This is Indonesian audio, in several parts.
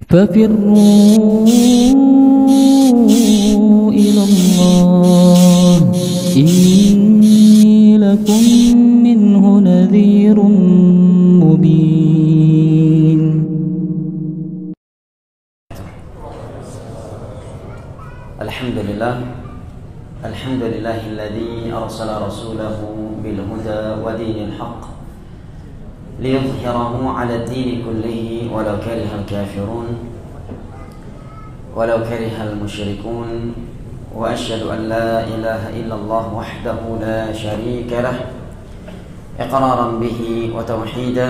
ففروا إلى الله إني لكم منه نذير مبين. الحمد لله الذي أرسل رسوله بالهدى ودين الحق ليظهره على الدين كله ولو كره الكافرون ولو كره المشركون وأشهد أن لا إله إلا الله وحده لا شريك له إقرارا به وتوحيدا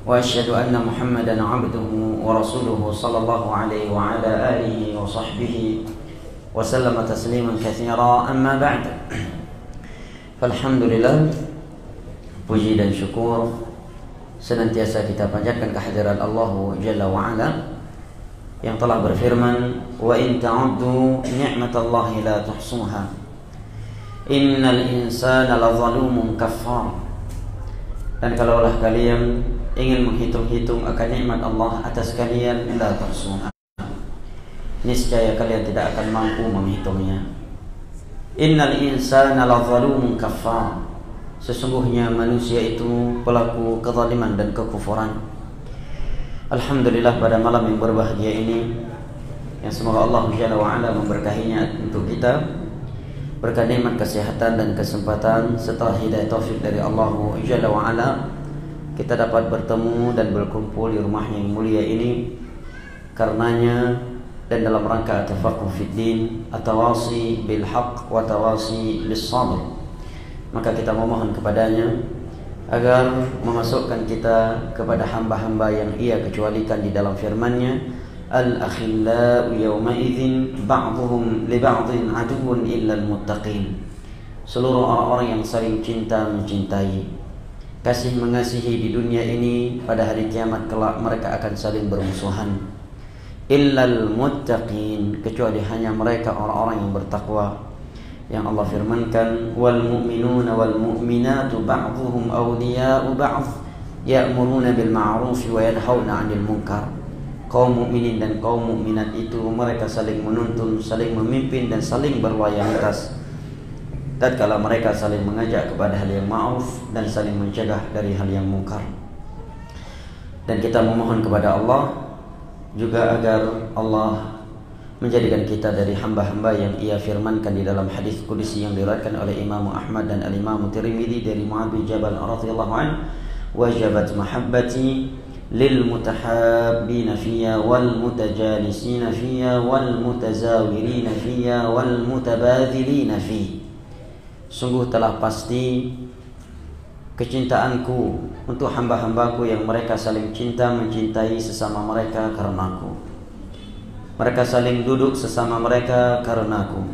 وأشهد أن محمدا عبده ورسوله صلى الله عليه وعلى آله وصحبه وسلم تسليما كثيرا. أما بعد, Alhamdulillah, puji dan syukur senantiasa kita panjatkan kehadiran Allah Jalla wa'ala yang telah berfirman, wa in ta'uddu ni'matallahi la tuhsuha innal insana lazalumun kaffar. Dan kalaulah kalian ingin menghitung-hitung akan nikmat Allah atas kalian, la tuhsuha, niscaya kalian tidak akan mampu menghitungnya. Innal insana lazalumun kaffar, sesungguhnya manusia itu pelaku kezaliman dan kekufuran. Alhamdulillah, pada malam yang berbahagia ini, yang semoga Allah Jalla wa'ala memberkahinya untuk kita, berkah nikmat kesehatan dan kesempatan setelah hidayah taufik dari Allah Jalla wa'ala, kita dapat bertemu dan berkumpul di rumahnya yang mulia ini karenanya dan dalam rangka tafaqquh fid din, at-tawasi bil haqq wa tawasi lis sabr. Maka kita memohon kepadanya agar memasukkan kita kepada hamba-hamba yang ia kecualikan di dalam firman-Nya, al-akhillau yawma idzin ba'dhum li ba'dhin aduwwun illa al-muttaqin. Seluruh orang-orang yang saling cinta mencintai, kasih mengasihi di dunia ini, pada hari kiamat kelak mereka akan saling bermusuhan. Illal muttaqin, kecuali hanya mereka orang-orang yang bertakwa, yang Allah firmankan, wal mu'minuna wal mu'minatu ba'dhuhum awliya'u ba'd ya'muruna bil ma'ruf wa yanhauna 'anil munkar. Kaum mukminin dan kaum mukminat itu mereka saling menuntun, saling memimpin dan saling berloyalitas tatkala mereka saling mengajak kepada hal yang ma'ruf dan saling mencegah dari hal yang munkar. Dan kita memohon kepada Allah juga agar Allah menjadikan kita dari hamba-hamba yang ia firmankan di dalam hadis qudsi yang diriwayatkan oleh Imam Ahmad dan Al-Imam Tirmidzi dari Mu'adz bin Jabal radhiyallahu anhu, wajabat mahabbati lil mutahabbina fiyya wal mutajalisina fiyya wal mutazawirina fiyya wal mutabadhilina fi. Sungguh telah pasti kecintaanku untuk hamba-hambaku yang mereka saling cinta mencintai sesama mereka karenaku. Mereka saling duduk sesama mereka karenaku.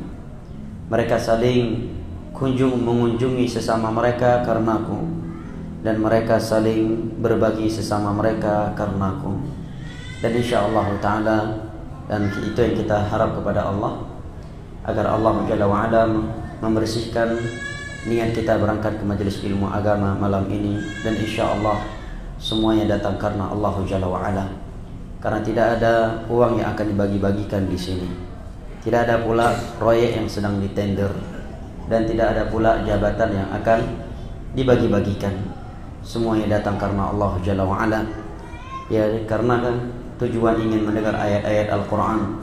Mereka saling mengunjungi sesama mereka karenaku. Dan mereka saling berbagi sesama mereka karenaku. Dan insyaAllah ta'ala, dan itu yang kita harap kepada Allah, agar Allah Jalla wa'ala membersihkan niat kita berangkat ke majelis ilmu agama malam ini, dan insyaAllah semuanya datang karena Allah Jalla wa'ala. Karena tidak ada uang yang akan dibagi-bagikan di sini, tidak ada pula proyek yang sedang ditender, dan tidak ada pula jabatan yang akan dibagi-bagikan. Semuanya datang karena Allah Jalla wa'ala. Ya, karena kan tujuan ingin mendengar ayat-ayat Al-Quran,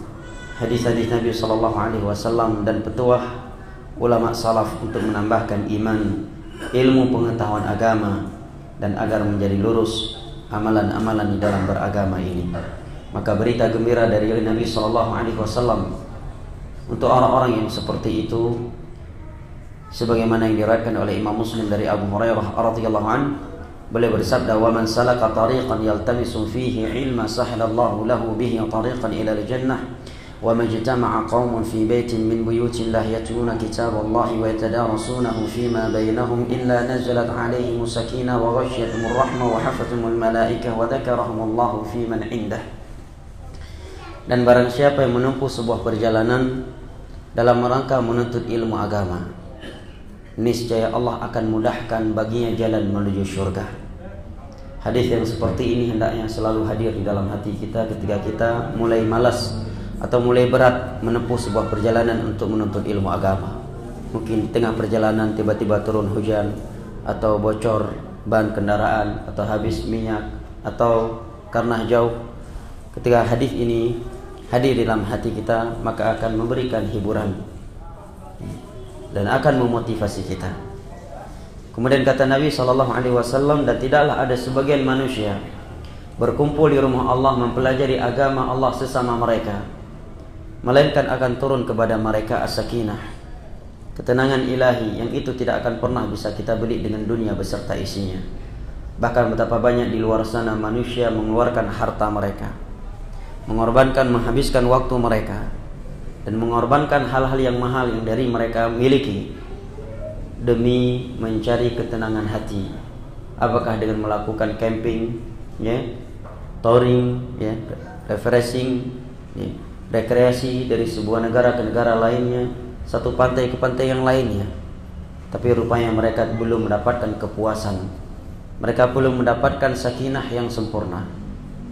hadis-hadis Nabi SAW, dan petuah ulama salaf untuk menambahkan iman, ilmu pengetahuan agama, dan agar menjadi lurus amalan-amalan di dalam beragama ini. Maka berita gembira dari Nabi SAW untuk orang-orang yang seperti itu, sebagaimana yang diriwayatkan oleh Imam Muslim dari Abu Hurairah radhiyallahu anhu, beliau bersabda, wa man salaka tariqan yaltamisu fihi ilma sahalallahu lahu bihi tariqan ila al-jannah وما اجتمع قوم في بيت من بيوت الله يتلون كتاب الله ويتدارسونه فيما بينهم إلا نزلت عليهم السكينة وغشيتهم الرحمة وحفتهم الملائكة وذكرهم الله في من عنده. Dan barang siapa yang menempuh sebuah perjalanan dalam rangka menuntut ilmu agama, niscaya Allah akan mudahkan baginya jalan menuju syurga. Hadis yang seperti ini hendaknya selalu hadir di dalam hati kita ketika kita mulai malas atau mulai berat menempuh sebuah perjalanan untuk menuntut ilmu agama. Mungkin di tengah perjalanan tiba-tiba turun hujan, atau bocor ban kendaraan, atau habis minyak, atau karena jauh. Ketika hadis ini hadir di dalam hati kita, maka akan memberikan hiburan dan akan memotivasi kita. Kemudian kata Nabi SAW, dan tidaklah ada sebagian manusia berkumpul di rumah Allah mempelajari agama Allah sesama mereka, melainkan akan turun kepada mereka as-sakinah, ketenangan ilahi yang itu tidak akan pernah bisa kita beli dengan dunia beserta isinya. Bahkan betapa banyak di luar sana manusia mengeluarkan harta mereka, mengorbankan, menghabiskan waktu mereka, dan mengorbankan hal-hal yang mahal yang dari mereka miliki demi mencari ketenangan hati. Apakah dengan melakukan camping, ya, touring, ya, refreshing, ya, rekreasi dari sebuah negara ke negara lainnya, satu pantai ke pantai yang lainnya. Tapi rupanya mereka belum mendapatkan kepuasan, mereka belum mendapatkan sakinah yang sempurna.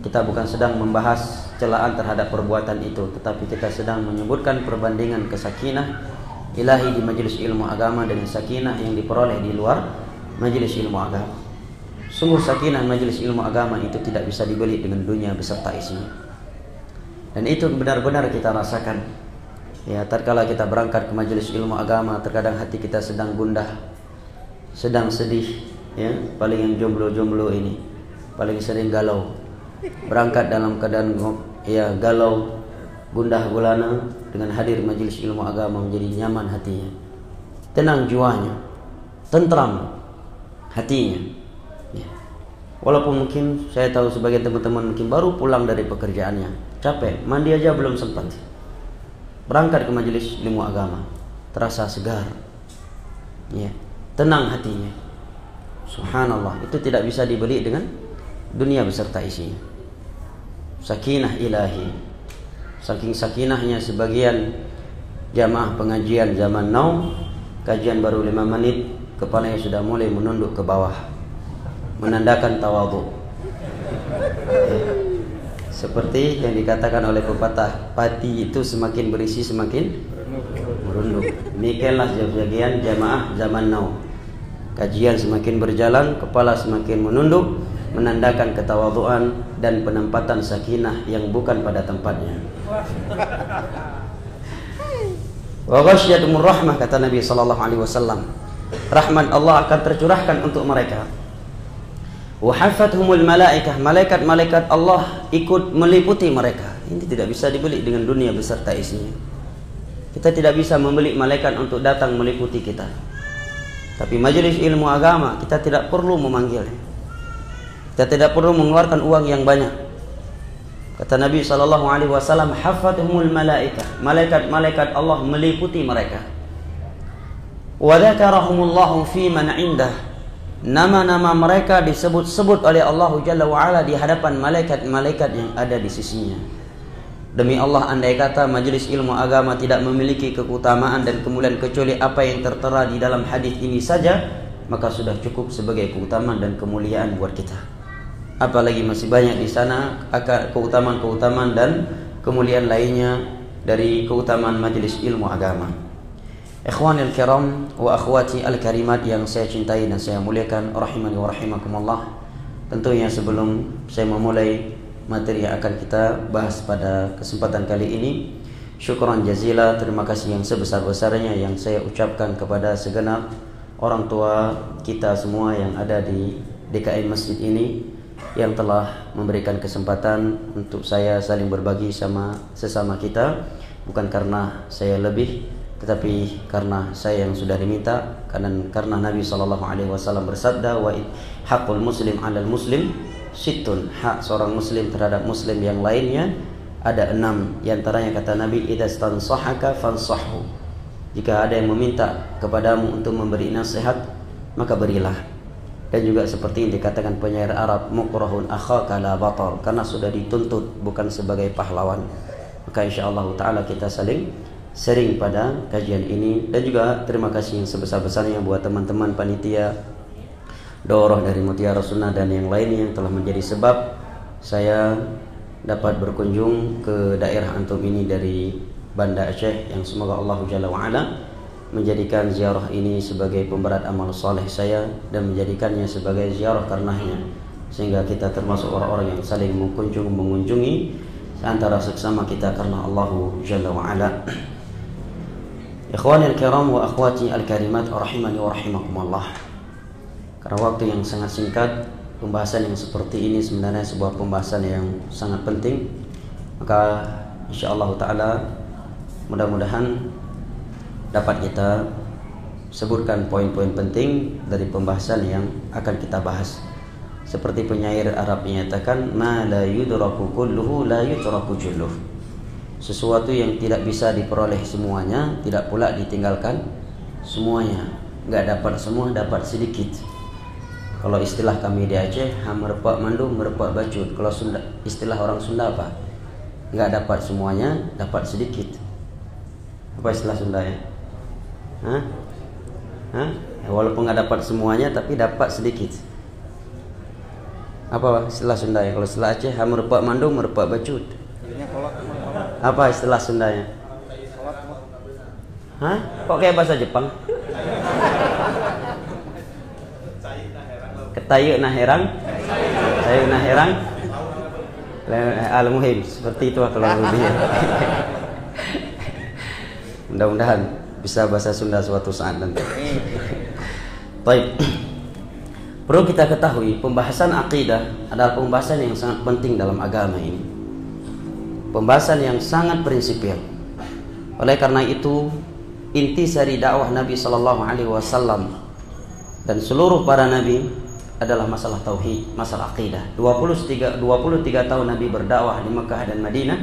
Kita bukan sedang membahas celaan terhadap perbuatan itu, tetapi kita sedang menyebutkan perbandingan kesakinah ilahi di majelis ilmu agama dengan sakinah yang diperoleh di luar majelis ilmu agama. Sungguh sakinah majelis ilmu agama itu tidak bisa dibeli dengan dunia beserta isinya. Dan itu benar-benar kita rasakan. Ya, tatkala kita berangkat ke majelis ilmu agama, terkadang hati kita sedang gundah, sedang sedih, ya, paling yang jomblo-jomblo ini paling sering galau. Berangkat dalam keadaan ya galau, gundah gulana, dengan hadir majelis ilmu agama menjadi nyaman hatinya, tenang jiwanya, tentram hatinya. Ya. Walaupun mungkin saya tahu sebagian teman-teman mungkin baru pulang dari pekerjaannya, capek, mandi aja belum sempat, berangkat ke majelis ilmu agama, terasa segar, ya, tenang hatinya. Subhanallah, itu tidak bisa dibeli dengan dunia beserta isinya. Sakinah ilahi. Saking sakinahnya sebagian jamaah pengajian zaman now, kajian baru 5 menit, kepalanya sudah mulai menunduk ke bawah, menandakan tawadhu. Seperti yang dikatakan oleh pepatah, pati itu semakin berisi semakin merunduk. Demikianlah sebagian jamaah zaman now. Kajian semakin berjalan, kepala semakin menunduk, menandakan ketawadhuan dan penempatan sakinah yang bukan pada tempatnya. Wa ghasyyatumur rahmah, kata Nabi SAW, rahmat Allah akan tercurahkan untuk mereka. Wa hafathumul malaikah, malaikat-malaikat Allah ikut meliputi mereka. Ini tidak bisa dibeli dengan dunia beserta isinya. Kita tidak bisa membeli malaikat untuk datang meliputi kita. Tapi majelis ilmu agama kita tidak perlu memanggil, kita tidak perlu mengeluarkan uang yang banyak. Kata Nabi SAW, hafathumul malaikah, malaikat-malaikat Allah meliputi mereka. Wa dzakarahumullahu fi man indah, nama-nama mereka disebut-sebut oleh Allah Jalla wa Ala di hadapan malaikat-malaikat yang ada di sisinya. Demi Allah, andai kata majelis ilmu agama tidak memiliki keutamaan dan kemuliaan kecuali apa yang tertera di dalam hadis ini saja, maka sudah cukup sebagai keutamaan dan kemuliaan buat kita. Apalagi masih banyak di sana keutamaan-keutamaan dan kemuliaan lainnya dari keutamaan majelis ilmu agama. Ikhwanil kiram wa akhwati al-karimat yang saya cintai dan saya muliakan, rahimani wa rahimakumullah. Tentunya sebelum saya memulai materi yang akan kita bahas pada kesempatan kali ini, syukran jazila, terima kasih yang sebesar-besarnya yang saya ucapkan kepada segenap orang tua kita semua yang ada di DKI Masjid ini, yang telah memberikan kesempatan untuk saya saling berbagi sama sesama kita, bukan karena saya lebih, tetapi karena saya yang sudah diminta, karena Nabi SAW bersabda, wa haqqul muslim 'alal muslim sittun, hak seorang muslim terhadap muslim yang lainnya ada 6. Di antaranya kata Nabi, idza stansahaka fansahhu, jika ada yang meminta kepadamu untuk memberi nasihat, maka berilah. Dan juga seperti yang dikatakan penyair Arab, mukrahun akhaka la batar, karena sudah dituntut bukan sebagai pahlawan. Maka insyaallah taala kita saling sering pada kajian ini. Dan juga terima kasih yang sebesar-besarnya buat teman-teman panitia, Daurah dari Mutiara Sunnah dan yang lainnya yang telah menjadi sebab saya dapat berkunjung ke daerah antum ini dari Banda Aceh, yang semoga Allah Jalla wa'ala menjadikan ziarah ini sebagai pemberat amal saleh saya dan menjadikannya sebagai ziarah karenanya, sehingga kita termasuk orang-orang yang saling mengunjungi antara sesama kita karena Allah Jalla wa'ala. Ikhwani al-kiram wa akhwati al-karimat rahimani wa rahimakumullah. Karena waktu yang sangat singkat, pembahasan yang seperti ini sebenarnya sebuah pembahasan yang sangat penting. Maka insyaallah ta'ala mudah-mudahan dapat kita sebutkan poin-poin penting dari pembahasan yang akan kita bahas. Seperti penyair Arab menyatakan, ma la yudraku kulluhu la yutraku julluh. Sesuatu yang tidak bisa diperoleh semuanya, tidak pula ditinggalkan semuanya. Enggak dapat semua, dapat sedikit. Kalau istilah kami di Aceh, merepak mandu, merepak bacut. Kalau Sunda, istilah orang Sunda apa? Enggak dapat semuanya, dapat sedikit. Apa istilah Sundanya? Hah? Ya, walaupun enggak dapat semuanya, tapi dapat sedikit. Apa istilah Sundanya? Kalau istilah Aceh, merepak mandu, merepak bacut. Apa istilah Sundanya? Hah? Kok kayak bahasa Jepang? Ketayu nah herang, saya nah herang, al-muhim seperti itu kalau lebih. Mudah-mudahan bisa bahasa Sunda suatu saat nanti. Baik. Perlu kita ketahui, pembahasan akidah adalah pembahasan yang sangat penting dalam agama ini. Pembahasan yang sangat prinsipil. Oleh karena itu, intisari dakwah Nabi sallallahu alaihi wasallam dan seluruh para nabi adalah masalah tauhid, masalah akidah. 23 tahun Nabi berdakwah di Mekah dan Madinah.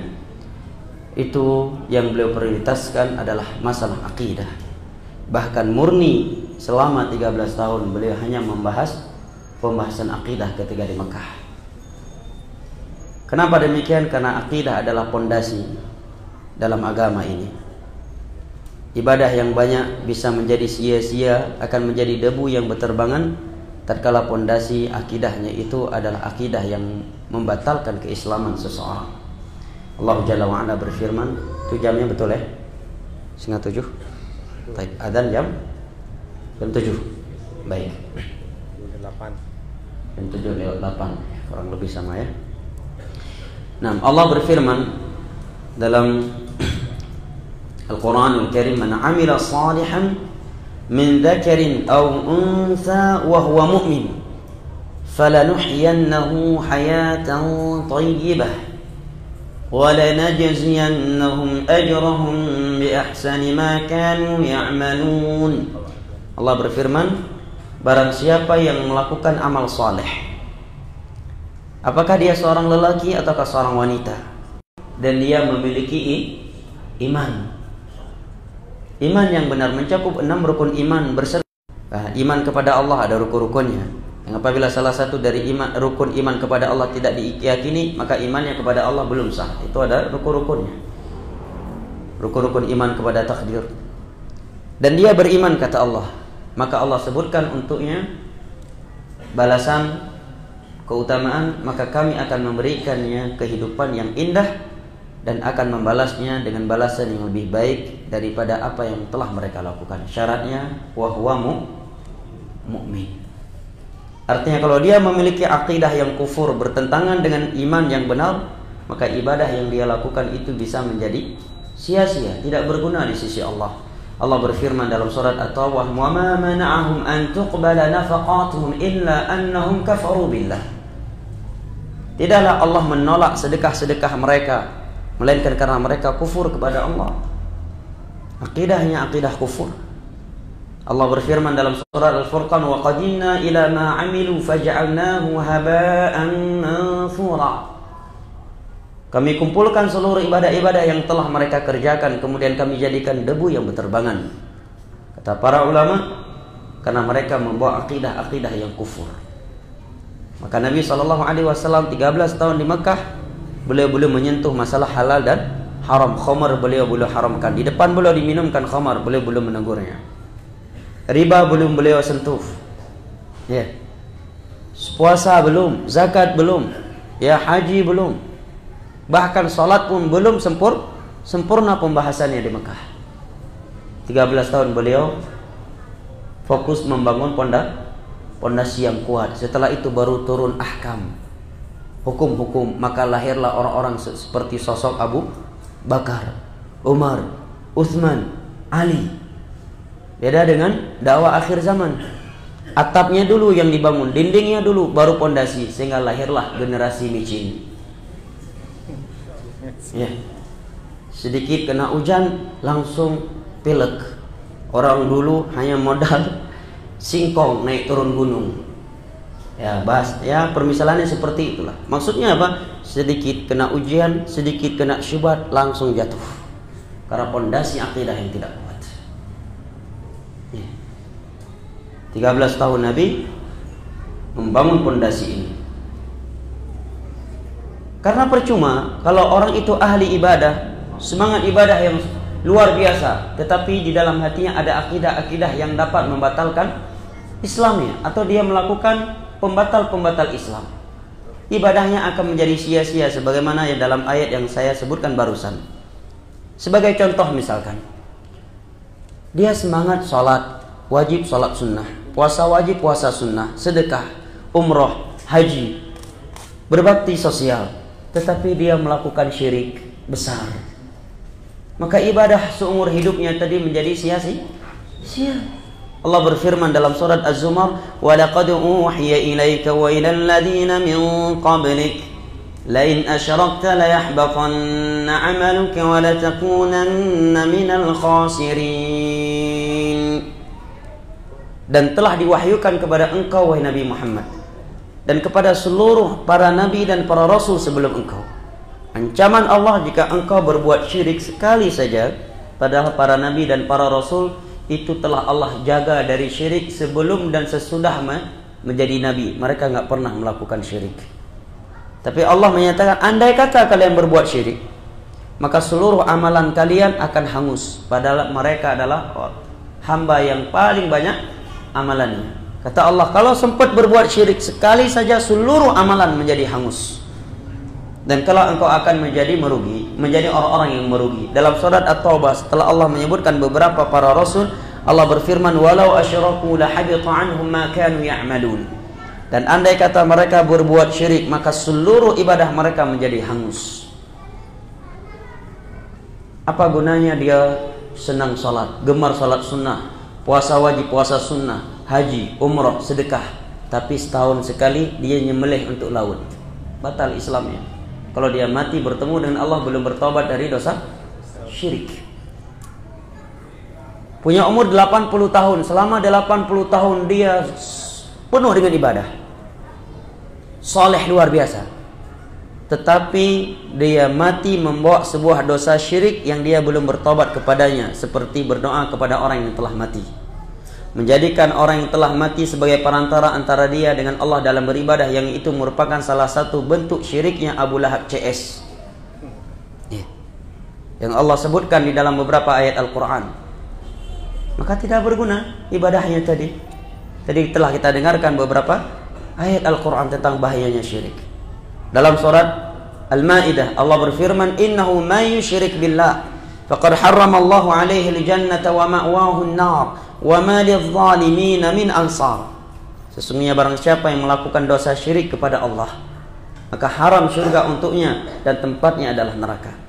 Itu yang beliau prioritaskan adalah masalah akidah. Bahkan murni selama 13 tahun beliau hanya membahas pembahasan akidah ketika di Mekah. Kenapa demikian? Karena akidah adalah pondasi dalam agama ini. Ibadah yang banyak bisa menjadi sia-sia, akan menjadi debu yang berterbangan tatkala pondasi akidahnya itu adalah akidah yang membatalkan keislaman seseorang. Allah Jalla wa'ala berfirman, itu jamnya betul ya? 6:30. Baik, adzan jam 7. Baik. 8. Jam 7:08, kurang lebih sama ya. Nah, Allah berfirman dalam Al-Quranul Karim, man 'amila salihan min dzakarin aw untha wa huwa mu'min falanuhyiyannahu hayatan thayyibah wa lanajziyannahum ajrahum bi ahsani ma kanu ya'malun. Allah berfirman, barang siapa yang melakukan amal saleh, apakah dia seorang lelaki ataukah seorang wanita, dan dia memiliki iman yang benar, mencakup 6 rukun iman berserta iman kepada Allah, ada rukun-rukunnya. Yang apabila salah satu dari rukun iman kepada Allah tidak diyakini, maka imannya kepada Allah belum sah. Itu ada rukun-rukunnya. Rukun-rukun iman kepada takdir. Dan dia beriman kata Allah, maka Allah sebutkan untuknya balasan keutamaan, maka kami akan memberikannya kehidupan yang indah dan akan membalasnya dengan balasan yang lebih baik daripada apa yang telah mereka lakukan. Syaratnya wahwa mu'min. Artinya kalau dia memiliki akidah yang kufur, bertentangan dengan iman yang benar, maka ibadah yang dia lakukan itu bisa menjadi sia-sia, tidak berguna di sisi Allah. Allah berfirman dalam surat At-Tawbah, "Wa ma mana'ahum an tuqbala nafaqatuhum illa annahum kafaru billah." Tidaklah Allah menolak sedekah-sedekah mereka, melainkan karena mereka kufur kepada Allah. Akidahnya akidah kufur. Allah berfirman dalam surat Al-Furqan, wa qadimna ila ma 'amilu faj'alnahu haba'an manthura. Kami kumpulkan seluruh ibadah-ibadah yang telah mereka kerjakan, kemudian kami jadikan debu yang berterbangan. Kata para ulama, karena mereka membawa akidah-akidah yang kufur. Maka Nabi SAW 13 tahun di Mekah, beliau belum menyentuh masalah halal dan haram. Khamar beliau belum haramkan. Di depan beliau diminumkan khamar, beliau belum menegurnya. Riba belum beliau sentuh. Ya. puasa belum, zakat belum, ya haji belum, bahkan sholat pun belum sempurna pembahasannya di Mekah. 13 tahun beliau fokus membangun pondasi yang kuat. Setelah itu baru turun ahkam, hukum-hukum. Maka lahirlah orang-orang seperti sosok Abu Bakar, Umar, Utsman, Ali. Beda dengan dakwah akhir zaman. Atapnya dulu yang dibangun, dindingnya dulu, baru pondasi, sehingga lahirlah generasi micin. Ya. Sedikit kena hujan langsung pilek. Orang dulu hanya modal singkong naik turun gunung. Ya, permisalannya seperti itulah. Maksudnya apa? Sedikit kena ujian, sedikit kena syubhat, langsung jatuh. Karena pondasi akidah yang tidak kuat. Ya. 13 tahun Nabi membangun pondasi ini. Karena percuma kalau orang itu ahli ibadah, semangat ibadah yang luar biasa, tetapi di dalam hatinya ada akidah-akidah yang dapat membatalkan Islamnya, atau dia melakukan pembatal-pembatal Islam, ibadahnya akan menjadi sia-sia, sebagaimana yang dalam ayat yang saya sebutkan barusan. Sebagai contoh misalkan, dia semangat sholat wajib, sholat sunnah, puasa wajib, puasa sunnah, sedekah, umroh, haji, berbakti sosial, tetapi dia melakukan syirik besar, maka ibadah seumur hidupnya tadi menjadi sia-sia. Allah berfirman dalam surat Az-Zumar, "Wa laqad uhiya ilaika wa ilal ladzina min qablik la in asyrakta la yahbatanna 'amaluka wa la takunanna minal khasirin." Dan telah diwahyukan kepada engkau wahai Nabi Muhammad, dan kepada seluruh para nabi dan para rasul sebelum engkau, ancaman Allah jika engkau berbuat syirik sekali saja. Padahal para nabi dan para rasul itu telah Allah jaga dari syirik sebelum dan sesudah menjadi nabi. Mereka nggak pernah melakukan syirik. Tapi Allah menyatakan, andai kata kalian berbuat syirik, maka seluruh amalan kalian akan hangus. Padahal mereka adalah hamba yang paling banyak amalannya. Kata Allah, kalau sempat berbuat syirik sekali saja, seluruh amalan menjadi hangus. Dan kalau engkau akan menjadi merugi, menjadi orang-orang yang merugi. Dalam surat At-Taubah, setelah Allah menyebutkan beberapa para rasul, Allah berfirman, walau asyraku la habita anhum ma kanu ya'malun. Dan andai kata mereka berbuat syirik, maka seluruh ibadah mereka menjadi hangus. Apa gunanya dia senang salat, gemar salat sunnah, puasa wajib, puasa sunnah, haji, umrah, sedekah, tapi setahun sekali dia nyembelih untuk laut? Batal Islamnya. Kalau dia mati bertemu dengan Allah belum bertobat dari dosa syirik. Punya umur 80 tahun, selama 80 tahun dia penuh dengan ibadah, soleh luar biasa, tetapi dia mati membawa sebuah dosa syirik yang dia belum bertobat kepadanya, seperti berdoa kepada orang yang telah mati, menjadikan orang yang telah mati sebagai perantara antara dia dengan Allah dalam beribadah, yang itu merupakan salah satu bentuk syiriknya Abu Lahab CS, yang Allah sebutkan di dalam beberapa ayat Al-Quran. Maka tidak berguna ibadahnya tadi. Tadi telah kita dengarkan beberapa ayat Al-Quran tentang bahayanya syirik. Dalam surat Al-Ma'idah Allah berfirman, innahu may yusyrik billah faqad harramallahu alaihi al-jannata wa ma'wahu an-nar wa ma lidh-dhalimin min ansar. Sesungguhnya barang siapa yang melakukan dosa syirik kepada Allah, maka haram surga untuknya dan tempatnya adalah neraka.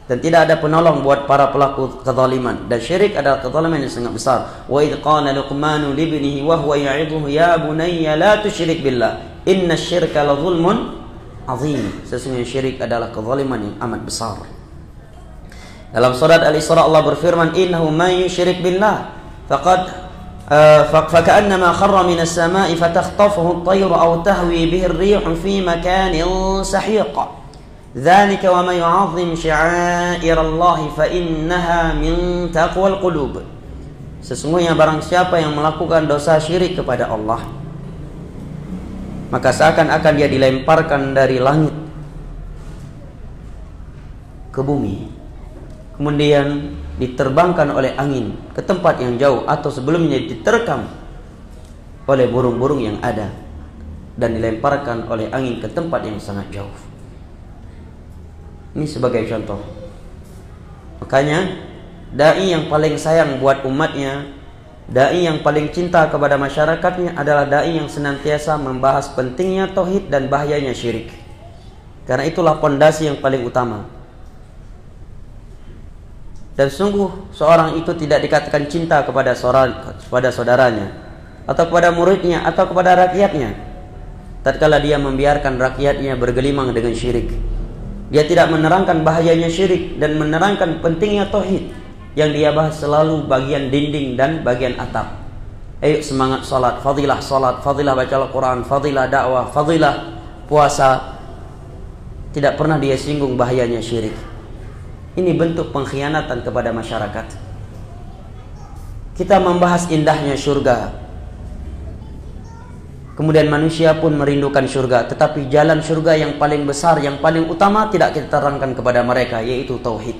Dan tidak ada penolong buat para pelaku kezaliman. Dan syirik adalah kezaliman yang sangat besar. Wa idh qala Luqmanu libnihi wa huwa ya'idhuhu ya bunayya la tusyrik billah inna syirka la zulmun azim. Sesungguhnya syirik adalah kezaliman yang amat besar. Dalam surat Al-Isra Allah berfirman, innahu may yusyrik billah faqad faka'annama kharra minas sama'i fatakhtafuhu at-tayru aw tahwi bihi ar-rihu fi makanin sahiq. Dzalika wa may yu'azzim sya'airallahi fa innaha min taqwal qulub. Sesungguhnya barang siapa yang melakukan dosa syirik kepada Allah, maka seakan-akan dia dilemparkan dari langit ke bumi, kemudian diterbangkan oleh angin ke tempat yang jauh, atau sebelumnya diterkam oleh burung-burung yang ada. dan dilemparkan oleh angin ke tempat yang sangat jauh. Ini sebagai contoh. Makanya dai yang paling sayang buat umatnya, dai yang paling cinta kepada masyarakatnya adalah dai yang senantiasa membahas pentingnya tauhid dan bahayanya syirik. Karena itulah pondasi yang paling utama. Dan sungguh seorang itu tidak dikatakan cinta kepada saudaranya atau kepada muridnya atau kepada rakyatnya tatkala dia membiarkan rakyatnya bergelimang dengan syirik. Dia tidak menerangkan bahayanya syirik dan menerangkan pentingnya tauhid. Yang dia bahas selalu bagian dinding dan bagian atap. Ayo semangat salat, fadilah baca Al-Quran, fadilah dakwah, fadilah puasa. Tidak pernah dia singgung bahayanya syirik. Ini bentuk pengkhianatan kepada masyarakat. Kita membahas indahnya surga, kemudian manusia pun merindukan surga, tetapi jalan surga yang paling besar, yang paling utama tidak kita terangkan kepada mereka, yaitu tauhid.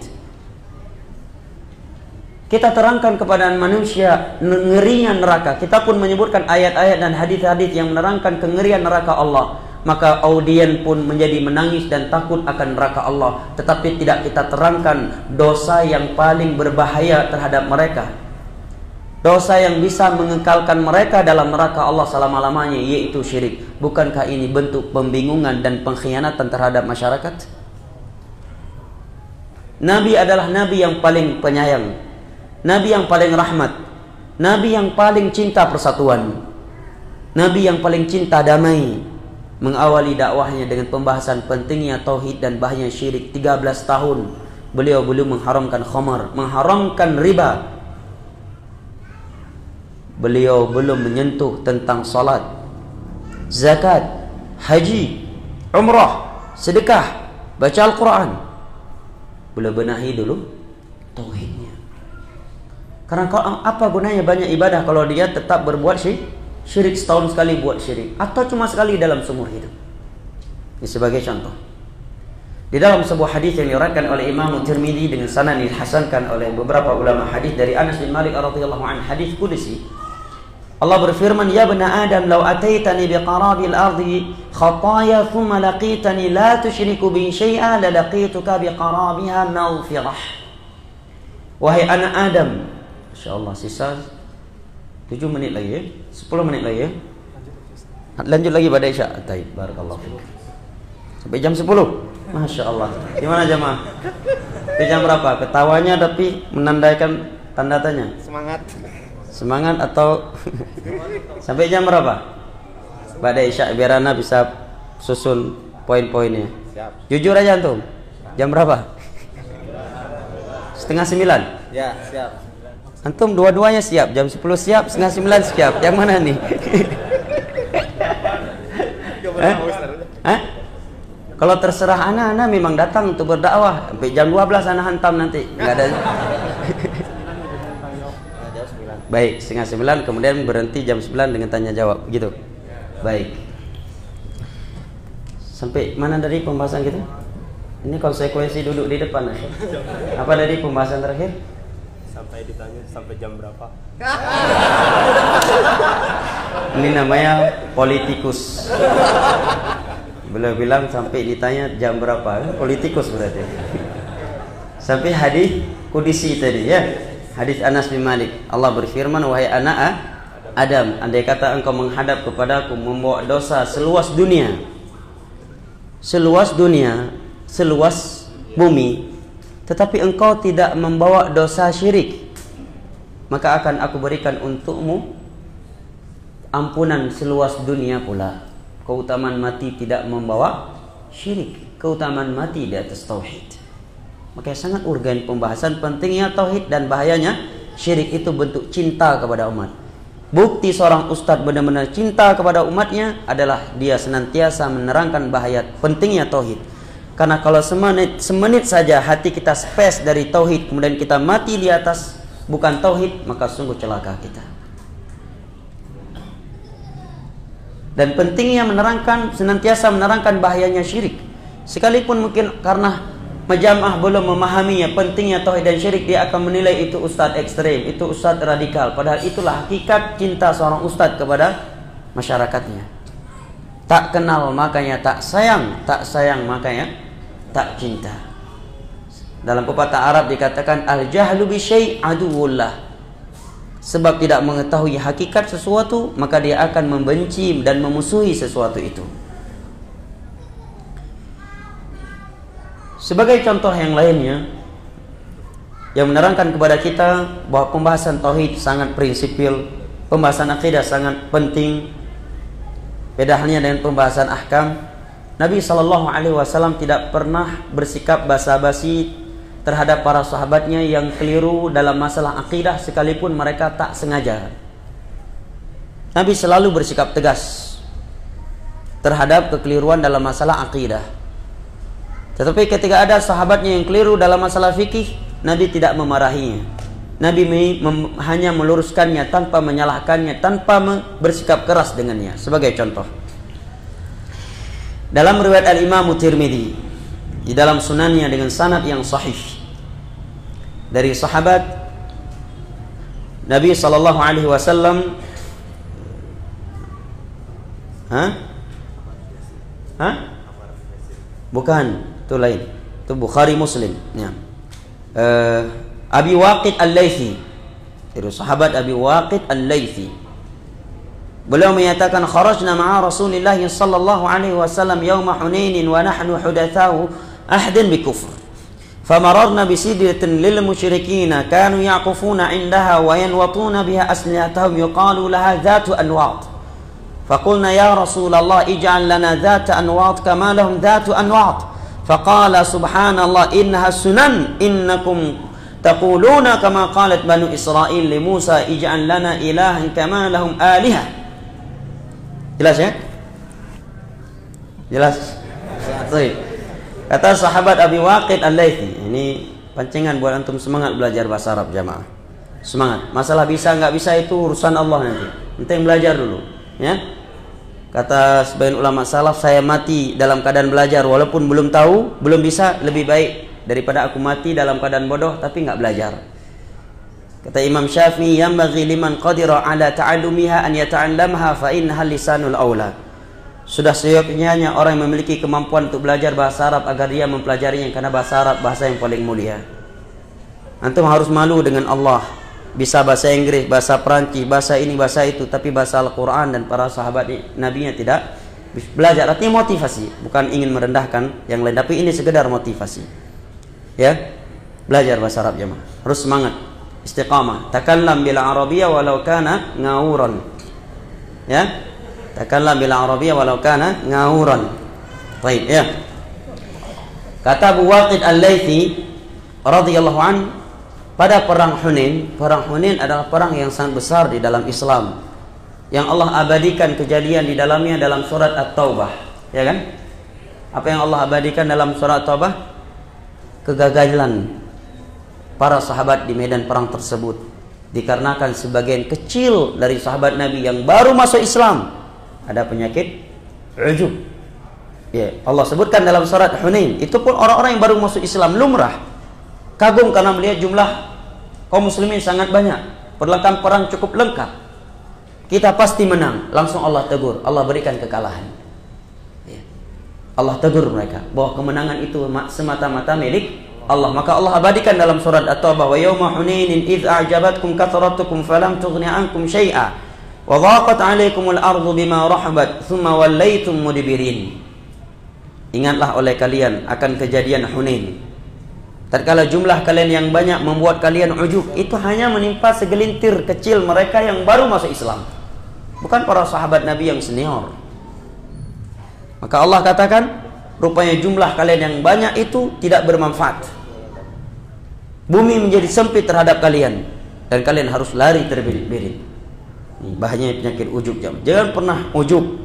Kita terangkan kepada manusia ngerinya neraka. Kita pun menyebutkan ayat-ayat dan hadis-hadis yang menerangkan kengerian neraka Allah. Maka audien pun menjadi menangis dan takut akan neraka Allah. Tetapi tidak kita terangkan dosa yang paling berbahaya terhadap mereka, dosa yang bisa mengekalkan mereka dalam neraka Allah selama-lamanya, yaitu syirik. Bukankah ini bentuk pembingungan dan pengkhianatan terhadap masyarakat? Nabi adalah Nabi yang paling penyayang, Nabi yang paling rahmat, Nabi yang paling cinta persatuan, Nabi yang paling cinta damai. Mengawali dakwahnya dengan pembahasan pentingnya tauhid dan bahayanya syirik. 13 tahun beliau belum mengharamkan khamar, mengharamkan riba. Beliau belum menyentuh tentang salat, zakat, haji, umrah, sedekah, baca Al-Quran. Beliau benahi dulu tauhidnya. Karena apa gunanya banyak ibadah kalau dia tetap berbuat syirik, setahun sekali buat syirik, atau cuma sekali dalam seumur hidup. Ini sebagai contoh. Di dalam sebuah hadis yang diriwayatkan oleh Imam Tirmidzi dengan sanad dihasankan oleh beberapa ulama hadis dari Anas bin Malik radhiyallahu anhu, hadis qudsi, Allah berfirman, "Ya bani Adam, law ataitani biqarabil ardi khataya thumma laqitani la tusyriku bi syai'a la laqituka biqarabiha maghfirah." Wahai anak Adam, insyaallah sisa 7 menit lagi ya, 10 menit lagi ya. Lanjut lagi pada Isya. Baik, barakallahu fiik. Sampai jam 10. Masya Allah. Gimana jemaah? Di jam berapa? Ketawanya tapi menandaikan tanda tanya. Semangat atau sampai jam berapa? Pada Isya biar Ana bisa susun poin-poinnya. Jujur aja antum. Jam berapa? 8:30. Ya, siap. Antum dua-duanya siap. Jam 10 siap, 8:30 siap. Yang mana nih? Kalau terserah Ana memang datang untuk berdakwah sampai jam 12 Ana hantam nanti. Enggak ada. Baik, 8:30 kemudian berhenti jam 9 dengan tanya jawab gitu. Baik. Sampai mana dari pembahasan kita? Ini konsekuensi duduk di depan. Apa dari pembahasan terakhir? Sampai ditanya sampai jam berapa? Ini namanya politikus. Beliau bilang sampai ditanya jam berapa, politikus berarti. Sampai hadis qudsi tadi ya, hadis Anas bin Malik. Allah berfirman, wahai anak Adam, andai kata engkau menghadap kepadaku membawa dosa seluas dunia, seluas bumi, tetapi engkau tidak membawa dosa syirik, maka akan aku berikan untukmu ampunan seluas dunia pula. Keutamaan mati tidak membawa syirik, keutamaan mati di atas tauhid. Maka sangat urgen pembahasan pentingnya tauhid dan bahayanya syirik. Itu bentuk cinta kepada umat. Bukti seorang ustadz benar-benar cinta kepada umatnya adalah dia senantiasa menerangkan bahaya pentingnya tauhid. Karena kalau semenit saja hati kita space dari tauhid, kemudian kita mati di atas bukan tauhid, maka sungguh celaka kita. Dan pentingnya senantiasa menerangkan bahayanya syirik. Sekalipun mungkin karena majamah belum memahaminya pentingnya tauhid dan syirik, dia akan menilai itu ustadz ekstrem, itu ustadz radikal. Padahal itulah hakikat cinta seorang ustadz kepada masyarakatnya. Tak kenal makanya tak sayang, tak sayang makanya tak cinta. Dalam pepatah Arab dikatakan al-jahlu bi syai' aduwullah. Sebab tidak mengetahui hakikat sesuatu, maka dia akan membenci dan memusuhi sesuatu itu. Sebagai contoh yang lainnya yang menerangkan kepada kita bahwa pembahasan tauhid sangat prinsipil, pembahasan akidah sangat penting. Beda halnya dengan pembahasan ahkam. Nabi SAW tidak pernah bersikap basa-basi terhadap para sahabatnya yang keliru dalam masalah akidah sekalipun mereka tak sengaja. Nabi selalu bersikap tegas terhadap kekeliruan dalam masalah akidah. Tetapi ketika ada sahabatnya yang keliru dalam masalah fikih, Nabi tidak memarahinya. Nabi hanya meluruskannya tanpa menyalahkannya, tanpa bersikap keras dengannya. Sebagai contoh, dalam riwayat Al-Imam Tirmidzi di dalam sunannya dengan sanad yang sahih dari sahabat Nabi SAW, bukan, itu lain, itu Bukhari Muslim ya. Abi Waqid Al-Laythi, itu sahabat Abi Waqid Al-Laythi. Beliau menyatakan kharajna ma'a Rasulillah sallallahu alaihi wasallam yawma Hunain wa nahnu hudatsau ahdin bi kufr. Famararna bi sidratin lil musyrikin kanu yaqufuna 'indaha wa yanwatuna biha aslihatahum yuqalu laha dhatu anwat. Faqulna ya Rasulullah ij'al lana dhata anwat kama lahum dhatu anwat. Faqala subhanallah innaha sunan innakum taquluna kama qalat banu Israil li Musa ij'al lana ilahan kama lahum alihah. Jelas ya? Jelas? Baik. Kata sahabat Abi Waqid Al-Laythi, ini pancingan buat antum semangat belajar bahasa Arab jamaah. Semangat. Masalah bisa nggak bisa itu urusan Allah nanti. Penting belajar dulu, ya. Kata sebagian ulama salaf, saya mati dalam keadaan belajar walaupun belum tahu, belum bisa, lebih baik daripada aku mati dalam keadaan bodoh tapi nggak belajar. Kata Imam Syafi'i, yanbaghi liman qadira ala ta'allumiha an yata'allamha fa innaha lisanul aula. Sudah seyogyanya orang yang memiliki kemampuan untuk belajar bahasa Arab agar dia mempelajarinya, karena bahasa Arab bahasa yang paling mulia. Antum harus malu dengan Allah. Bisa bahasa Inggris, bahasa Perancis, bahasa ini, bahasa itu, tapi bahasa Al-Quran dan para sahabat Nabi-Nya tidak belajar. Artinya motivasi, bukan ingin merendahkan yang lain, tapi ini sekedar motivasi. Ya, belajar bahasa Arab jemaah. Harus semangat, istiqamah. Takallam bil Arabiyyah walau kana ngawuran. Ya, takallam bil Arabiyyah walau kana ngawuran. Baik, ya. Kata Abu Waqid Al-Laythi radhiyallahu an, pada perang Hunain adalah perang yang sangat besar di dalam Islam, yang Allah abadikan kejadian di dalamnya dalam surat At-Taubah, ya kan? Apa yang Allah abadikan dalam surat At-Taubah? Kegagalan para sahabat di medan perang tersebut, dikarenakan sebagian kecil dari sahabat Nabi yang baru masuk Islam ada penyakit ujub. Ya, Allah sebutkan dalam surat Hunain, itu pun orang-orang yang baru masuk Islam lumrah kagum karena melihat jumlah kaum muslimin sangat banyak, perlengkapan perang cukup lengkap, kita pasti menang. Langsung Allah tegur, Allah berikan kekalahan. Ya. Allah tegur mereka bahwa kemenangan itu semata-mata milik Allah. Maka Allah abadikan dalam surat At-Taubah, wa yawma Hunainin idz a'jabatkum kathratukum falam tughni ankum syai'a wa dhaqat 'alaikumul ardu bima rahabat thumma wallaytum mudbirin. Ingatlah oleh kalian akan kejadian Hunain, tatkala jumlah kalian yang banyak membuat kalian ujub. Itu hanya menimpa segelintir kecil mereka yang baru masuk Islam, bukan para sahabat Nabi yang senior. Maka Allah katakan, rupanya jumlah kalian yang banyak itu tidak bermanfaat. Bumi menjadi sempit terhadap kalian dan kalian harus lari terbirit-birit. Bahayanya penyakit ujub. Jangan pernah ujub.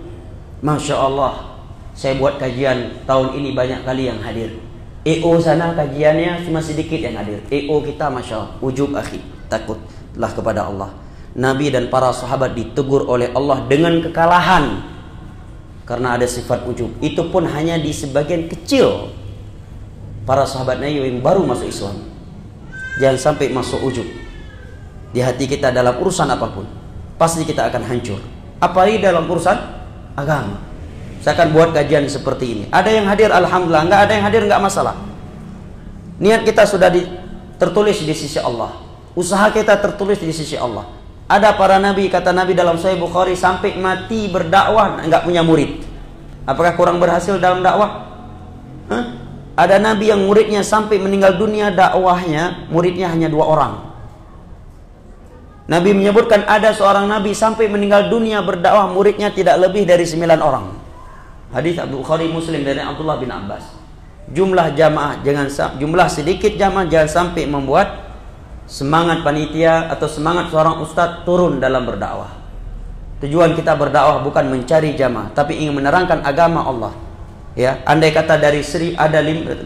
Masya Allah, saya buat kajian tahun ini banyak kali yang hadir. EO sana kajiannya cuma sedikit yang hadir. EO kita Masya Allah, ujub akhi, takutlah kepada Allah. Nabi dan para sahabat ditegur oleh Allah dengan kekalahan karena ada sifat ujub. Itu pun hanya di sebagian kecil para sahabat Nabi yang baru masuk Islam. Jangan sampai masuk ujub di hati kita dalam urusan apapun, pasti kita akan hancur. Apalagi dalam urusan agama. Saya akan buat kajian seperti ini. Ada yang hadir, alhamdulillah. Enggak ada yang hadir, enggak masalah. Niat kita sudah tertulis di sisi Allah. Usaha kita tertulis di sisi Allah. Ada para nabi, kata Nabi dalam Sahih Bukhari, sampai mati berdakwah enggak punya murid. Apakah kurang berhasil dalam dakwah? Ada nabi yang muridnya sampai meninggal dunia dakwahnya, muridnya hanya 2 orang. Nabi menyebutkan ada seorang nabi sampai meninggal dunia berdakwah, muridnya tidak lebih dari 9 orang. Hadis Abu Bukhari Muslim dari Abdullah bin Abbas. Jumlah jamaah jumlah sedikit jamaah jangan sampai membuat semangat panitia atau semangat seorang ustadz turun dalam berdakwah. Tujuan kita berdakwah bukan mencari jamaah, tapi ingin menerangkan agama Allah. Ya, andai kata dari ada 5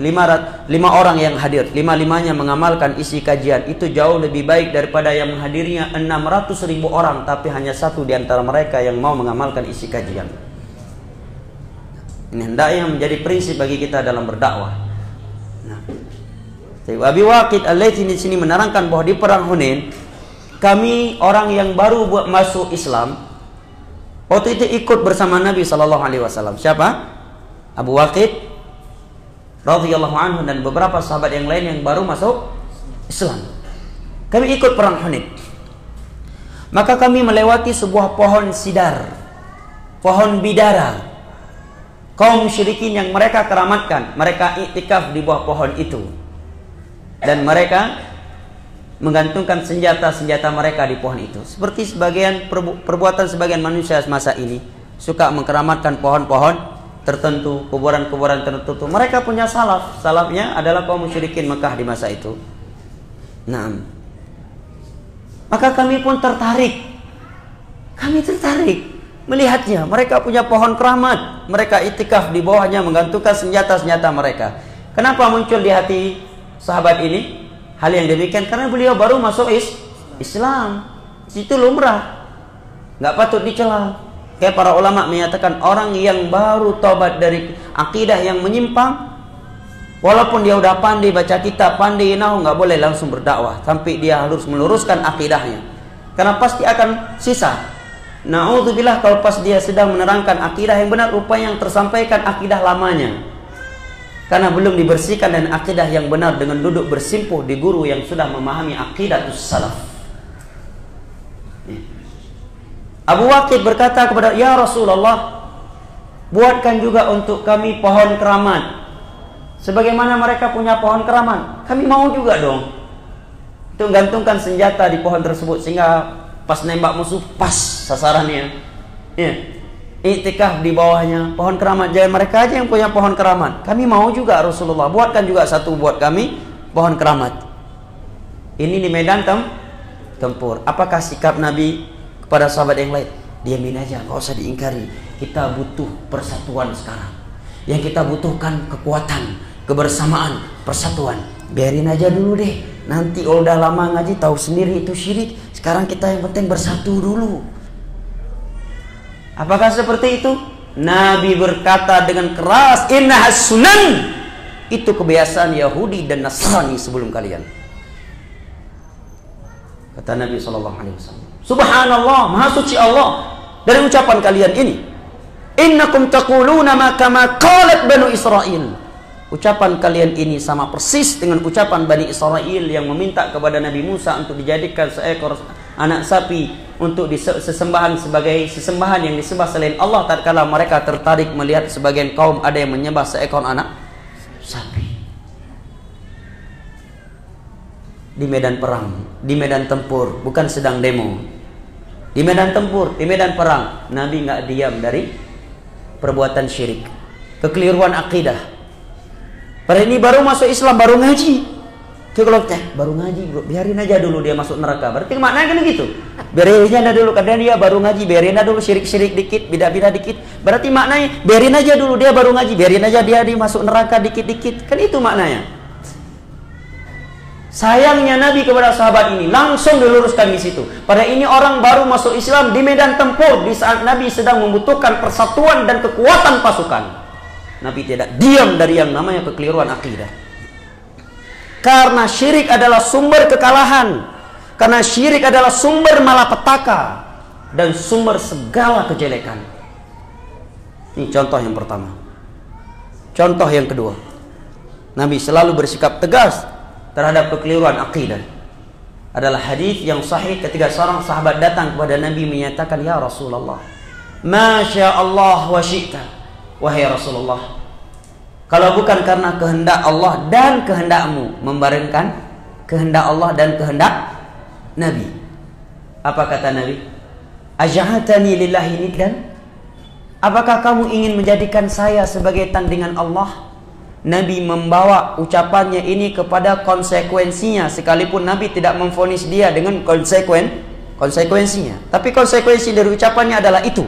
orang yang hadir, 5-5-nya mengamalkan isi kajian, itu jauh lebih baik daripada yang menghadirinya 600.000 orang, tapi hanya 1 di antara mereka yang mau mengamalkan isi kajian. Ini hendaknya menjadi prinsip bagi kita dalam berdakwah. Nah, Abi Waqid Al-Laythi di sini menerangkan bahwa di perang Hunain, kami orang yang baru masuk Islam, waktu itu ikut bersama Nabi SAW. Siapa? Abu Waqid radhiyallahu anhu dan beberapa sahabat yang lain yang baru masuk Islam. Kami ikut perang Hunain. Maka kami melewati sebuah pohon sidar, pohon bidara. Kaum musyrikin yang mereka keramatkan, mereka iktikaf di bawah pohon itu. Dan mereka menggantungkan senjata-senjata mereka di pohon itu. Seperti sebagian perbuatan sebagian manusia masa ini, suka mengkeramatkan pohon-pohon tertentu, kuburan-kuburan tertentu. Mereka punya salaf. Salafnya adalah kaum musyrikin Mekah di masa itu. Nah, maka kami pun tertarik. Kami tertarik melihatnya. Mereka punya pohon keramat. Mereka iktikaf di bawahnya, menggantungkan senjata-senjata mereka. Kenapa muncul di hati sahabat ini hal yang demikian? Karena beliau baru masuk Islam. Itu lumrah, nggak patut dicela. Kayak para ulama menyatakan, orang yang baru tobat dari akidah yang menyimpang, walaupun dia udah pandai baca kitab, pandai nahu, nggak boleh langsung berdakwah sampai dia harus meluruskan akidahnya, karena pasti akan sisa. Na'udzubillah, kalau pas dia sedang menerangkan akidah yang benar, rupanya yang tersampaikan akidah lamanya, karena belum dibersihkan dan akidah yang benar dengan duduk bersimpuh di guru yang sudah memahami aqidatus salaf. Abu Waqid berkata kepada, ya Rasulullah, buatkan juga untuk kami pohon keramat sebagaimana mereka punya pohon keramat. Kami mau juga dong. Itu gantungkan senjata di pohon tersebut sehingga pas nembak musuh pas sasarannya. Ya. Iktikaf di bawahnya pohon keramat. Jangan mereka aja yang punya pohon keramat. Kami mau juga Rasulullah, buatkan juga satu buat kami pohon keramat. Ini di medan tempur. Apakah sikap Nabi kepada sahabat yang lain? Diamin aja, nggak usah diingkari. Kita butuh persatuan sekarang. Yang kita butuhkan kekuatan, kebersamaan, persatuan. Biarin aja dulu deh. Nanti udah lama ngaji tahu sendiri itu syirik. Sekarang kita yang penting bersatu dulu. Apakah seperti itu? Nabi berkata dengan keras, inna sunan. Itu kebiasaan Yahudi dan Nasrani sebelum kalian. Kata Nabi SAW. Subhanallah, maha suci Allah dari ucapan kalian ini. Innakum taquluna ma kama qalat Banu Israil. Ucapan kalian ini sama persis dengan ucapan Bani Israil yang meminta kepada Nabi Musa untuk dijadikan seekor anak sapi untuk sesembahan sebagai sesembahan yang disembah selain Allah, tatkala mereka tertarik melihat sebagian kaum ada yang menyembah seekor anak sapi. Di medan perang, di medan tempur, bukan sedang demo. Di medan tempur, di medan perang, Nabi nggak diam dari perbuatan syirik, kekeliruan akidah. Pada ini baru masuk Islam, baru ngaji. Kalau baru ngaji, bro, biarin aja dulu dia masuk neraka. Berarti maknanya kan gitu. Biarin aja dulu, karena dia baru ngaji, biarin aja dulu syirik-syirik dikit, bidah-bidah dikit. Berarti maknanya biarin aja dulu dia baru ngaji, biarin aja dia masuk neraka dikit-dikit. Kan itu maknanya. Sayangnya Nabi kepada sahabat ini langsung diluruskan di situ. Pada ini orang baru masuk Islam di medan tempur, di saat Nabi sedang membutuhkan persatuan dan kekuatan pasukan. Nabi tidak diam dari yang namanya kekeliruan akidah. Karena syirik adalah sumber kekalahan. Karena syirik adalah sumber malapetaka dan sumber segala kejelekan. Ini contoh yang pertama. Contoh yang kedua, Nabi selalu bersikap tegas terhadap kekeliruan akidah. Adalah hadis yang sahih ketika seorang sahabat datang kepada Nabi menyatakan, "Ya Rasulullah, Masya Allah wa syi'ta." Wahai Rasulullah, kalau bukan karena kehendak Allah dan kehendakmu, membarengkan kehendak Allah dan kehendak Nabi. Apa kata Nabi? Aj'altani lillahi niddan? Apakah kamu ingin menjadikan saya sebagai tandingan Allah? Nabi membawa ucapannya ini kepada konsekuensinya, sekalipun Nabi tidak memvonis dia dengan konsekuensinya. Tapi konsekuensi dari ucapannya adalah itu.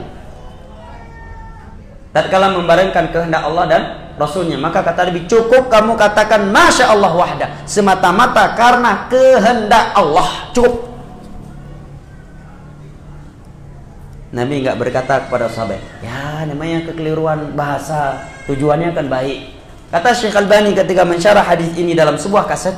Tatkala membarengkan kehendak Allah dan Rasulnya, maka kata Nabi, cukup kamu katakan Masya Allah wahda, semata-mata karena kehendak Allah, cukup. Nabi nggak berkata kepada sahabat, ya namanya kekeliruan bahasa, tujuannya kan baik. Kata Syekh Albani ketika mensyarah hadis ini dalam sebuah kaset,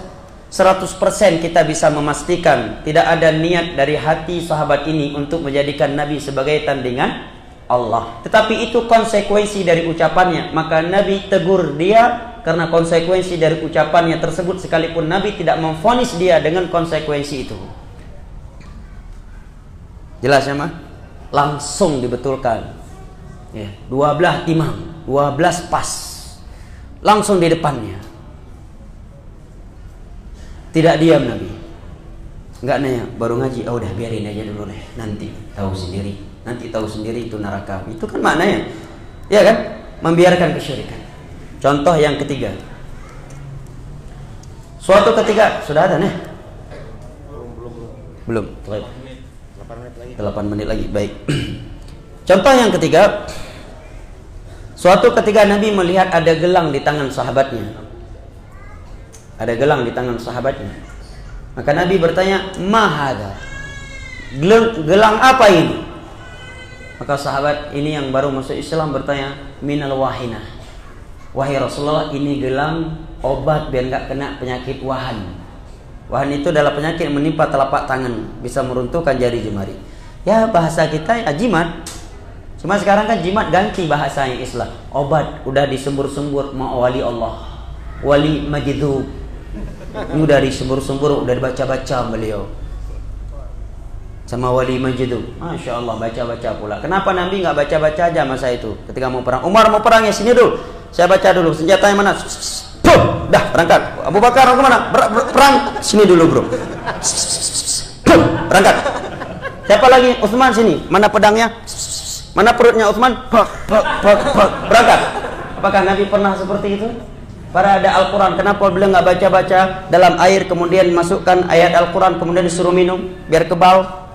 100% kita bisa memastikan tidak ada niat dari hati sahabat ini untuk menjadikan Nabi sebagai tandingan Allah. Tetapi itu konsekuensi dari ucapannya, maka Nabi tegur dia karena konsekuensi dari ucapannya tersebut, sekalipun Nabi tidak memvonis dia dengan konsekuensi itu. Jelas ya mah? Langsung dibetulkan ya, 12 timang, 12 pas, langsung di depannya. Tidak diam Nabi, nggak nanya baru ngaji, oh udah biarin aja dulu deh, nanti tahu sendiri itu neraka. Itu kan maknanya, ya kan, membiarkan kesyirikan. Contoh yang ketiga, suatu ketika sudah ada nih, belum 8 menit lagi. Baik. Contoh yang ketiga, suatu ketika Nabi melihat ada gelang di tangan sahabatnya. Ada gelang di tangan sahabatnya. Maka Nabi bertanya, "Ma hadza?" Gelang apa ini? Maka sahabat ini yang baru masuk Islam bertanya, "Minal wahinah." Wahai Rasulullah, ini gelang obat biar nggak kena penyakit wahan. Wahan itu adalah penyakit yang menimpa telapak tangan, bisa meruntuhkan jari jemari. Ya bahasa kita ya jimat. Cuma sekarang kan jimat ganti bahasanya Islam. Obat udah disembur-sembur sama wali Allah, wali majdzub. Ini udah disembur-sembur, udah dibaca-baca beliau sama wali majdzub. Masya Allah, baca-baca pula. Kenapa Nabi nggak baca-baca aja masa itu ketika mau perang? Umar mau perang ya, sini dulu, saya baca dulu senjatanya mana. Dah berangkat. Abu Bakar mau kemana? Perang, sini dulu bro. Berangkat. Siapa lagi? Utsman sini. Mana pedangnya? Mana perutnya Utsman? Berangkat. Apakah Nabi pernah seperti itu? Para ada Al-Quran, kenapa beliau nggak baca-baca dalam air, kemudian masukkan ayat Al-Quran, kemudian disuruh minum biar kebal?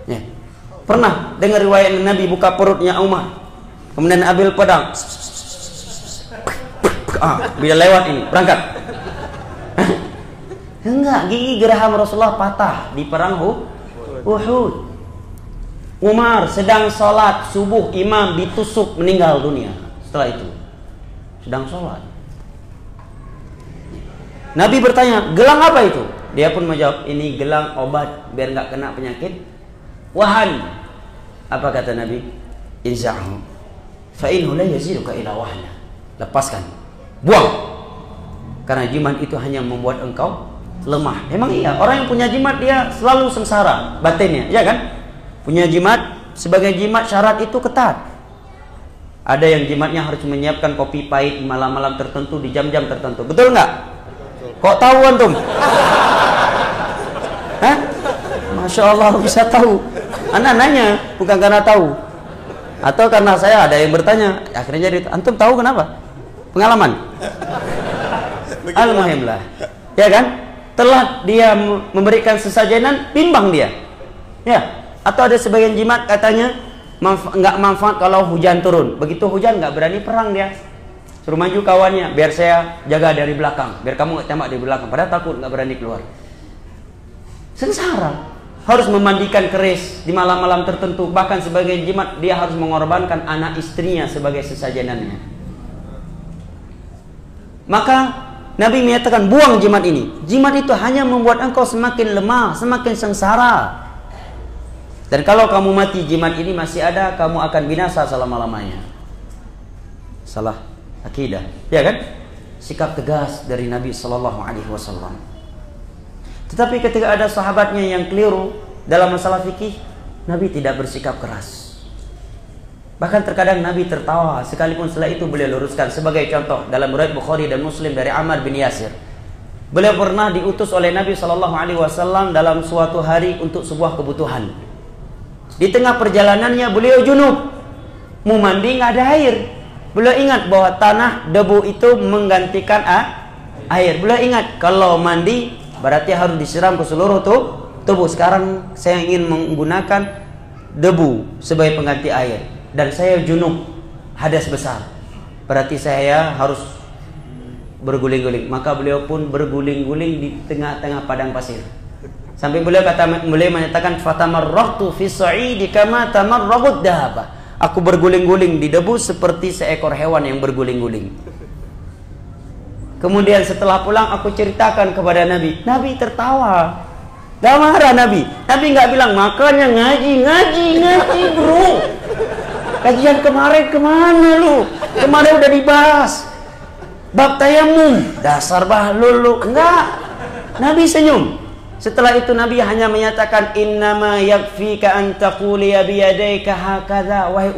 Ya. Pernah dengar riwayat Nabi buka perutnya Umar, kemudian ambil pedang, bila lewat ini berangkat. Enggak, gigi geraham Rasulullah patah di perang Uhud. Umar sedang sholat subuh, imam ditusuk meninggal dunia. Setelah itu sedang sholat, Nabi bertanya, gelang apa itu? Dia pun menjawab, ini gelang obat biar nggak kena penyakit wahan. Apa kata Nabi? Inza'hu fa innahu la yaziduka ila wahna. Lepaskan, buang, karena jimat itu hanya membuat engkau lemah. Memang iya, orang yang punya jimat dia selalu sengsara batinnya, ya kan? Punya jimat, sebagai jimat syarat itu ketat. Ada yang jimatnya harus menyiapkan kopi pahit malam-malam tertentu di jam-jam tertentu. Betul nggak? Kok tahu antum? Hah? Masya Allah bisa tahu. Anak nanya bukan karena tahu, atau karena saya ada yang bertanya. Akhirnya jadi antum tahu kenapa? Pengalaman. Al-muhimlah, ya kan? Telah dia memberikan sesajenan, bimbang dia. Ya. Atau ada sebagian jimat katanya nggak manfaat kalau hujan turun. Begitu hujan nggak berani perang dia. Suruh maju kawannya, biar saya jaga dari belakang, biar kamu nggak tembak dari belakang. Padahal takut nggak berani keluar. Sengsara. Harus memandikan keris di malam-malam tertentu. Bahkan sebagai jimat dia harus mengorbankan anak istrinya sebagai sesajenannya. Maka Nabi menyatakan, buang jimat ini. Jimat itu hanya membuat engkau semakin lemah, semakin sengsara. Dan kalau kamu mati jimat ini masih ada, kamu akan binasa selama-lamanya. Salah akidah, ya kan? Sikap tegas dari Nabi Sallallahu Alaihi Wasallam. Tetapi ketika ada sahabatnya yang keliru dalam masalah fikih, Nabi tidak bersikap keras. Bahkan terkadang Nabi tertawa, sekalipun setelah itu beliau luruskan. Sebagai contoh dalam riwayat Bukhari dan Muslim dari Ammar bin Yasir, beliau pernah diutus oleh Nabi Sallallahu Alaihi Wasallam dalam suatu hari untuk sebuah kebutuhan. Di tengah perjalanannya beliau junub, mau mandi nggak ada air. Beliau ingat bahwa tanah debu itu menggantikan air. Beliau ingat kalau mandi berarti harus disiram ke seluruh tubuh. Sekarang saya ingin menggunakan debu sebagai pengganti air, dan saya junub, hadas besar, berarti saya harus berguling-guling. Maka beliau pun berguling-guling di tengah-tengah padang pasir. Sampai beliau menyatakan fatamarraqtu fi sa'idi kama tamarraqud dahaba. Aku berguling-guling di debu seperti seekor hewan yang berguling-guling. Kemudian setelah pulang aku ceritakan kepada Nabi. Nabi tertawa. Gak marah Nabi. Nabi nggak bilang makanya ngaji bro. Kajian kemarin kemana lu? Kemarin udah dibahas bab tayamum. Dasar bahlul lu. Enggak. Nabi senyum. Setelah itu Nabi hanya menyatakan innama yakfika an taquli biyadayka hakadha, wahai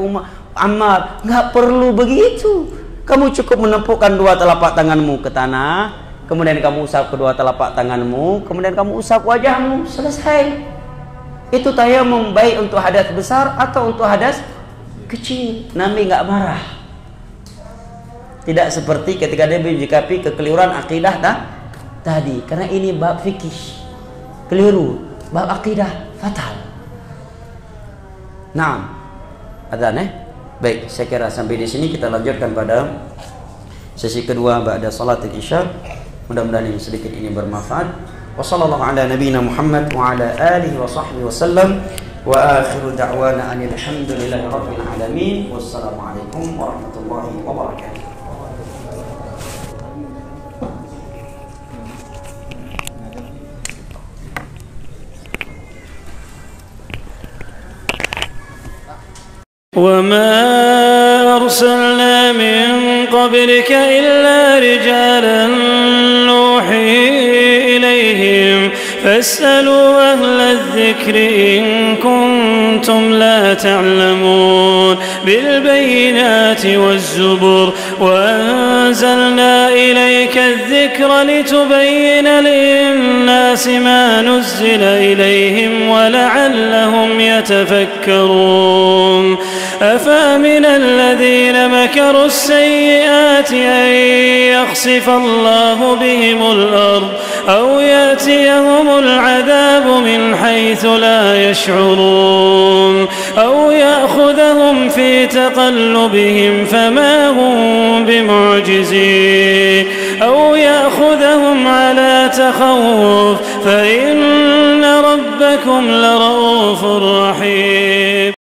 Ammar, enggak perlu begitu. Kamu cukup menepukkan dua telapak tanganmu ke tanah, kemudian kamu usap kedua telapak tanganmu, kemudian kamu usap wajahmu, selesai. Itu tayamum baik untuk hadas besar atau untuk hadas kecil. Nabi enggak marah. Tidak seperti ketika dia menyikapi kekeliruan akidah tadi, karena ini bab fikih. Keliru, bab akidah fatal. Nah, adzan Baik, saya kira sampai di sini kita lanjutkan pada sesi kedua ba'da salatul isya. Mudah-mudahan yang sedikit ini bermanfaat. Wassallallahu ala nabiyyina Muhammad wa ala alihi wa sahbihi wasallam. Wa akhiru da'wana anil hamdulillahi rabbil alamin. Wassalamualaikum warahmatullahi wabarakatuh. وما أرسلنا من قبلك إلا رجالا نوحي إليهم فاسألوا أهل الذكر إن كنتم لا تعلمون بالبينات والزبر وأنزلنا إليك الذكر لتبين للناس ما نزل إليهم ولعلهم يتفكرون أفأمن الذين مكروا السيئات أن يخسف الله بهم الأرض أو يأتيهم العذاب من حيث لا يشعرون أو يأخذهم في تقلبهم فما هم بمعجزين أو يأخذهم على تخوف فإن ربكم لرؤوف رحيم.